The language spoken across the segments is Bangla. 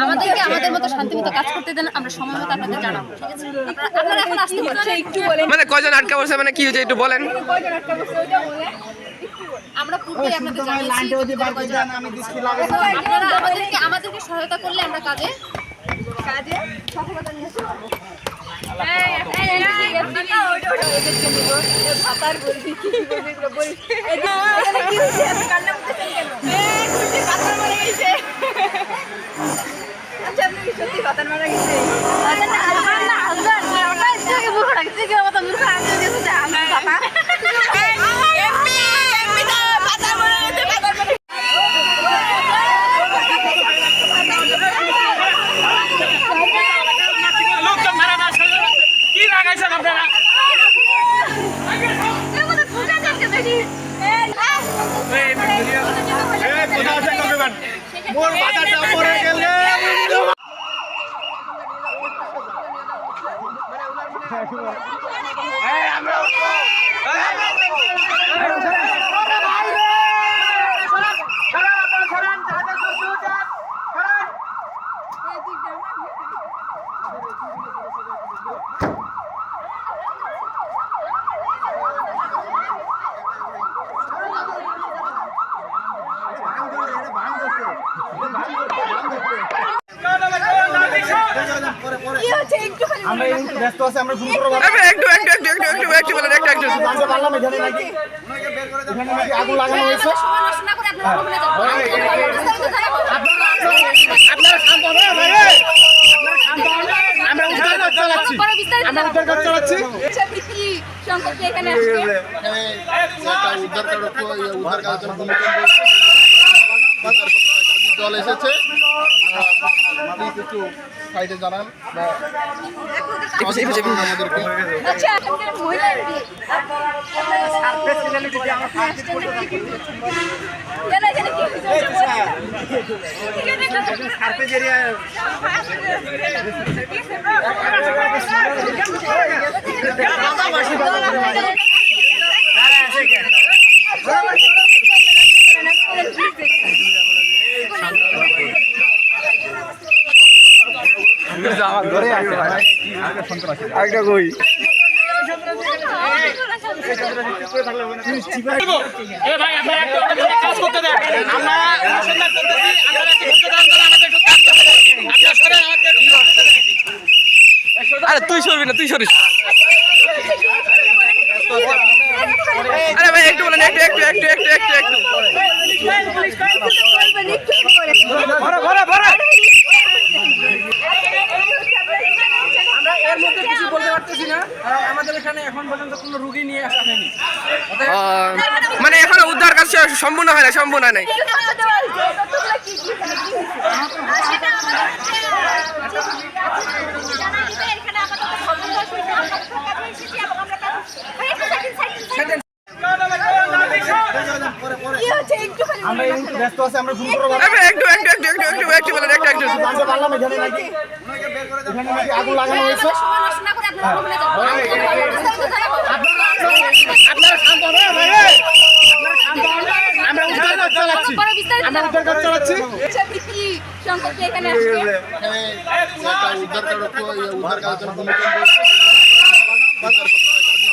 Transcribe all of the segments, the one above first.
আমাদেরকে আমাদের মতো শান্তিমতো কাজ করতে দেন, আমরা সময় মতো আপনাদের জানাবো। ঠিক আছে, আপনারা এখন আসতে পারছেন। একটু বলেন মানে কয়জন আটকা পড়ছে, মানে কি হয়েছে একটু বলেন। কয়জন আটকা পড়ছে ওইটা বলেন। আমরা পূর্বে আপনাদের জানিয়েছি আপনারা আমাদেরকে সহায়তা করলে আমরা কাজে সফলতা নিয়ে আসতে পারবো। সত্যি ভাতার মারা গেছে। জল এসেছে, একটু সাইডে জানান আমাদেরকে। একটা কই আরে তুই সরবি না, তুই সরিস। আরে ভাই একটু বলেন, একটু একটু একটু একটু একটু একটু এর মধ্যে কিছু বলতে পারতেছি না, আমাদের এখানে এখন পর্যন্ত কোনো রোগী নিয়ে আসা হয়নি। মানে এখনো উদ্ধার কাজ সম্পূর্ণ হয় না, সম্পূর্ণ হয় নাই।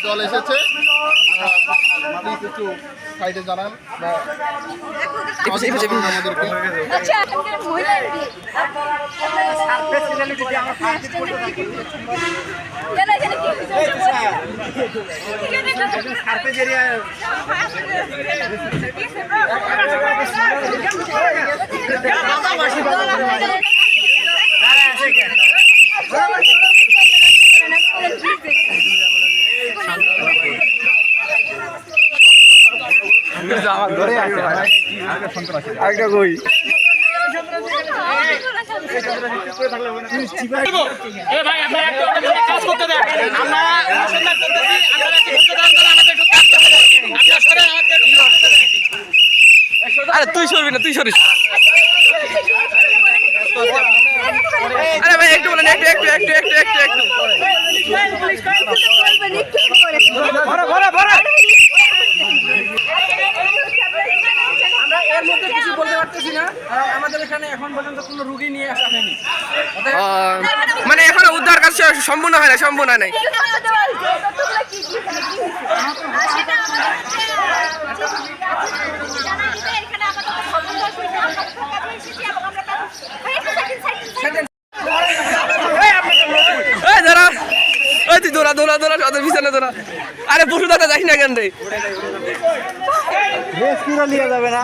জল এসেছে, একটু সাইডে জানান আমাদেরকে। একটা কই আরে তুই সরবি না, তুই সরিস। আরে ভাই একটু বলেন, একটু একটু একটু একটু একটু একটু এখন পর্যন্ত কোনো রুগী নিয়ে আসা হয়নি। মানে এখনো উদ্ধার কাজ সম্পূর্ণ হয় না, সম্পূর্ণ নাই। ধরা ওই তুই দৌড়া দৌড়া দৌড়া ওদের পিছনে দৌড়া। আরে পশু দাদা যাই না কেন রে? নিয়ে যাবে না।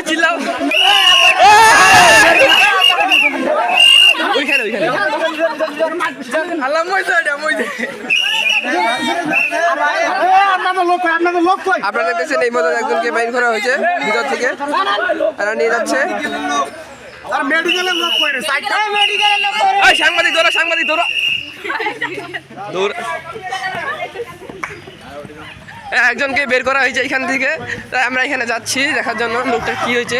চিল্লাও ওইখানে ওইখানে আল্লাহ মইছে এটা মইছে। আপনারা দেখতেছেন এই মতো একজনকে বাইর করা হয়েছে ভিতর থেকে, তারা নিয়ে যাচ্ছে। সাংবাদিক ধরো, সাংবাদিক ধরো, দৌড়। একজনকে বের করা হয়েছে এখান থেকে, তাই আমরা এখানে যাচ্ছি দেখার জন্য লোকটা কি হয়েছে।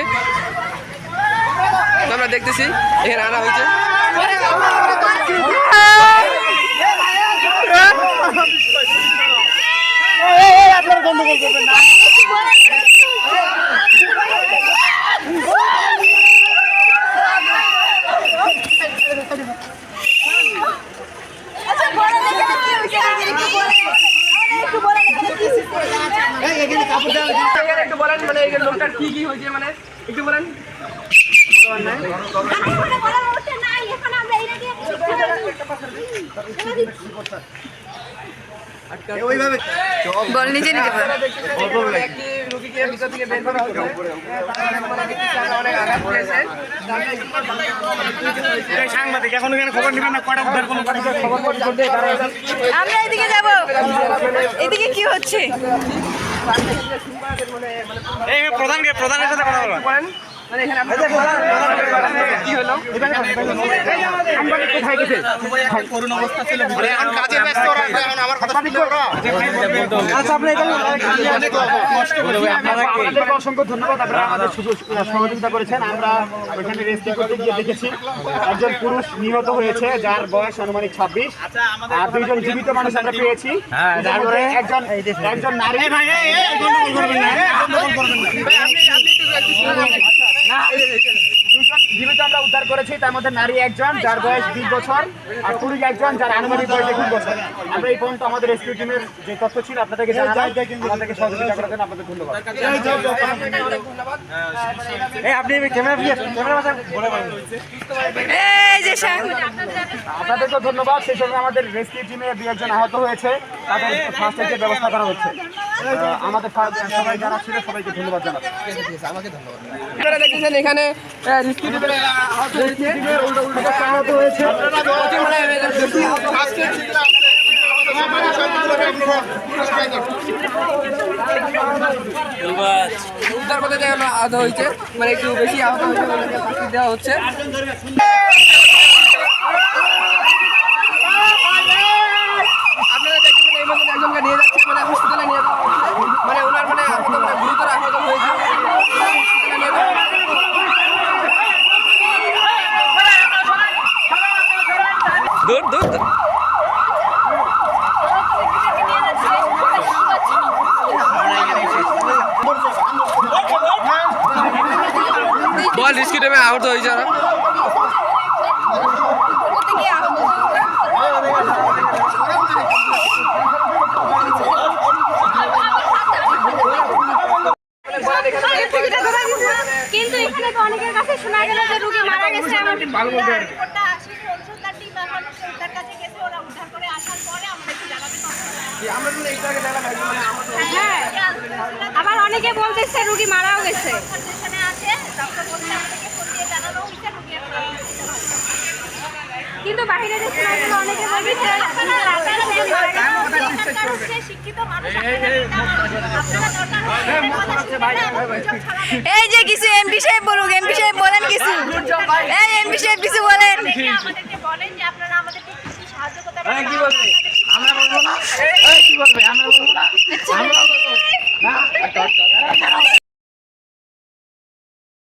তো আমরা দেখতেছি এখানে আনা হয়েছে। গন্ডগোল করবেন না। একটু বলেন মানে এই লোকটার কি কি হয়েছে, মানে একটু বলেন। বল নিজে নিজে বল। রোগীকে ভিতর থেকে বের করা হয়েছে। অনেক আঘাত পেয়েছে। সাংবাদিক এখন এখানে খবর নেবেন না, কটা উদ্ধার কোনো খবর করতে। আমরা এদিকে যাব, এদিকে কি হচ্ছে? এই প্রধানের সাথে কথা বলবেন। মানে এখানে আপনাদের কি হলো? কোথায় গেছে? করুণ অবস্থা ছিল, এখন কাজে ব্যস্ত ওরা, এখন আমার কথা শুনবে ওরা। আচ্ছা, আপনি এখানে আপনাদেরকে অসংখ্য ধন্যবাদ। আপনারা আমাদের সহযোগিতা করেছেন। আমরা ওইখানে রেস্কিউ করতে গিয়ে দেখেছি একজন পুরুষ নিহত হয়েছে, যার বয়স আনুমানিক 26, আর 2জন জীবিত মানুষ আমরা পেয়েছি। তারপরে একজন নারী দুজন জীবিত আমরা উদ্ধার করেছি। তার মধ্যে নারী একজন, যার বয়স 20 বছর, আর পুরুষ একজন, যার আনুমানিক বয়স 21 বছর। আমরা এই পর্যন্ত আমাদের রেস্কিউ টিমের যে তথ্য ছিল আপনাদেরকে জানালাম। আমাদেরকে সহযোগিতা করার জন্য আপনাদের ধন্যবাদ। আপনি আপনাদেরকে ধন্যবাদ। সেই সঙ্গে আমাদের রেস্কিউ টিমে 2-1 আহত হয়েছে, তাদের ফার্স্ট এডের ব্যবস্থা করা হচ্ছে। আমাদের সবাই যারা ছিল সবাইকে ধন্যবাদ জানাচ্ছি। আপনারা দেখতেছেন এখানে রেস্কিউ টিমের আহত হয়েছে। আহত হয়েছে। উদ্ধার করতে যাই আমরা আহত হয়েছে, মানে একটু বেশি আহত হয়েছে, দেওয়া হচ্ছে। আপনারা দেখতেছেন এই মধ্যে একজনকে নিয়ে যাচ্ছে, মানে হসপিটালে নিয়ে যাওয়া হচ্ছে, মানে ওনার মানে আহত মানে গুরুতর আহত হয়েছে, হসপিটালে নিয়ে যাওয়া হচ্ছে। দূর দূর বল রিস্কি টাইমে আহত হয়েছে ওরা। কিন্তু এখানে তো অনেকের কাছে শোনা গেল যে রোগী মারা গেছে। আবার অনেকে বলতেছে রোগী মারাও গেছে। কিন্তু বাইরে যে শোনা গেল অনেকে বলতেছে শিক্ষিত মানুষ। এই যে কিছু এমপি সাহেব বলুক, এমপি সাহেব বলেন কিছু। এই এমপি সাহেব কিছু বলেন। আমাদেরকে বলেন যে আপনারা আমাদেরকে কি সাহায্য করতে কি বলবে? আমরা বলবো না। কি বলবে? আমরা বলবো না। কাট